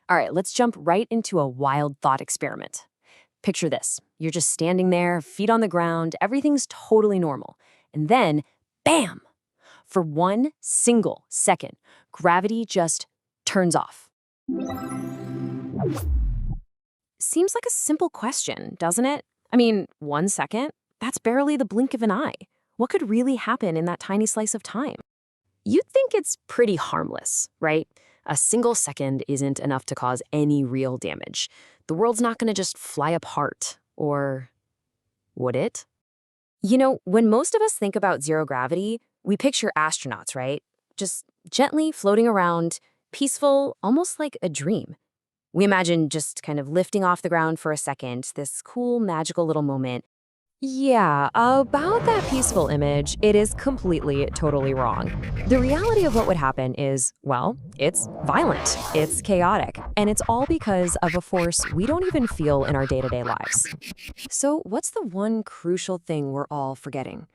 All right, let's jump right into a wild thought experiment. Picture this. You're just standing there, feet on the ground, everything's totally normal. And then, bam! For 1 single second, gravity just turns off. Seems like a simple question, doesn't it? I mean, 1 second? That's barely the blink of an eye. What could really happen in that tiny slice of time? You'd think it's pretty harmless, right? A single second isn't enough to cause any real damage. The world's not going to just fly apart. Or would it? When most of us think about zero gravity, we picture astronauts, right? Just gently floating around, peaceful, almost like a dream. We imagine just kind of lifting off the ground for a second, this cool, magical little moment. Yeah, about that peaceful image, it is completely, totally wrong. The reality of what would happen is, well, it's violent, it's chaotic, and it's all because of a force we don't even feel in our day-to-day lives. So what's the one crucial thing we're all forgetting?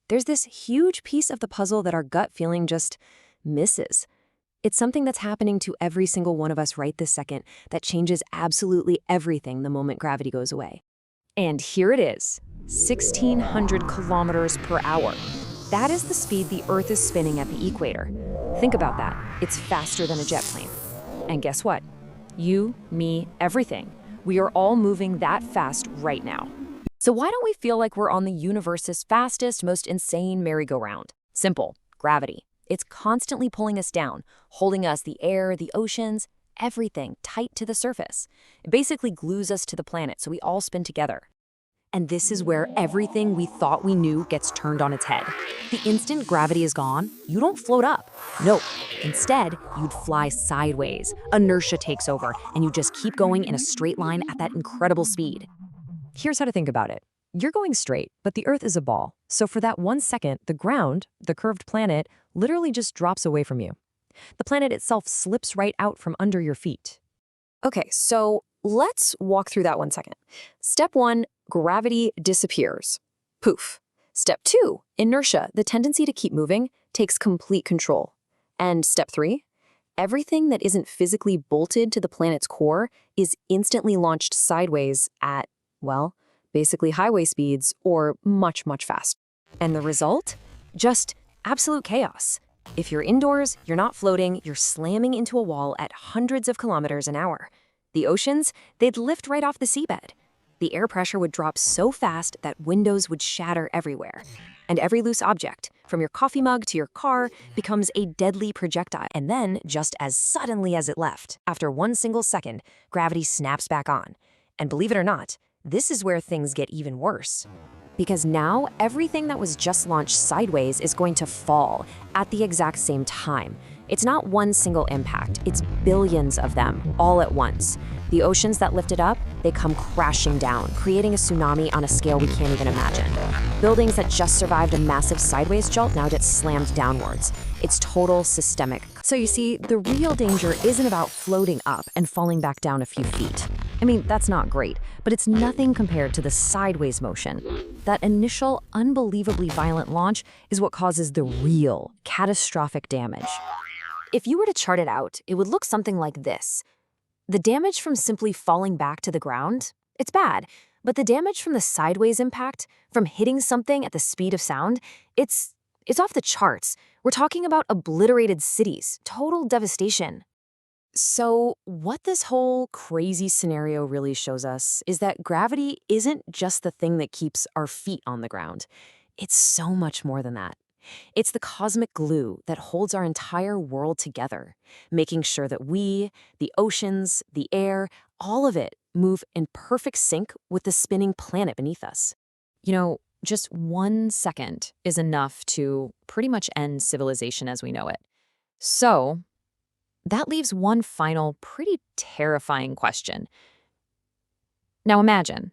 There's this huge piece of the puzzle that our gut feeling just misses. It's something that's happening to every single one of us right this second that changes absolutely everything the moment gravity goes away. And here it is, 1,600 kilometers per hour. That is the speed the Earth is spinning at the equator. Think about that. It's faster than a jet plane. And guess what? You, me, everything. We are all moving that fast right now. So why don't we feel like we're on the universe's fastest, most insane merry-go-round? Simple, gravity. It's constantly pulling us down, holding us, the air, the oceans, everything tight to the surface. It basically glues us to the planet so we all spin together. And this is where everything we thought we knew gets turned on its head. The instant gravity is gone, you don't float up. Nope. Instead, you'd fly sideways. Inertia takes over, and you just keep going in a straight line at that incredible speed. Here's how to think about it. You're going straight, but the Earth is a ball. So for that 1 second, the ground, the curved planet, literally just drops away from you. The planet itself slips right out from under your feet. Okay, so let's walk through that 1 second. Step 1, gravity disappears. Poof. Step 2, inertia, the tendency to keep moving, takes complete control. And step 3, everything that isn't physically bolted to the planet's core is instantly launched sideways at, well, basically highway speeds or much, much faster. And the result? Just absolute chaos. If you're indoors, you're not floating, you're slamming into a wall at hundreds of kilometers an hour. The oceans, they'd lift right off the seabed. The air pressure would drop so fast that windows would shatter everywhere. And every loose object, from your coffee mug to your car, becomes a deadly projectile. And then, just as suddenly as it left, after 1 single second, gravity snaps back on. And believe it or not, this is where things get even worse. Because now, everything that was just launched sideways is going to fall at the exact same time. It's not one single impact, it's billions of them, all at once. The oceans that lifted up, they come crashing down, creating a tsunami on a scale we can't even imagine. Buildings that just survived a massive sideways jolt now get slammed downwards. It's total systemic. So you see, the real danger isn't about floating up and falling back down a few feet. I mean, that's not great, but it's nothing compared to the sideways motion. That initial, unbelievably violent launch is what causes the real, catastrophic damage. If you were to chart it out, it would look something like this. The damage from simply falling back to the ground, it's bad, but the damage from the sideways impact, from hitting something at the speed of sound, it's off the charts. We're talking about obliterated cities, total devastation. So what this whole crazy scenario really shows us is that gravity isn't just the thing that keeps our feet on the ground. It's so much more than that. It's the cosmic glue that holds our entire world together, making sure that we, the oceans, the air, all of it move in perfect sync with the spinning planet beneath us. Just 1 second is enough to pretty much end civilization as we know it. So that leaves one final, pretty terrifying question. Now imagine,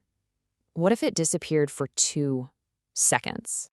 what if it disappeared for 2 seconds?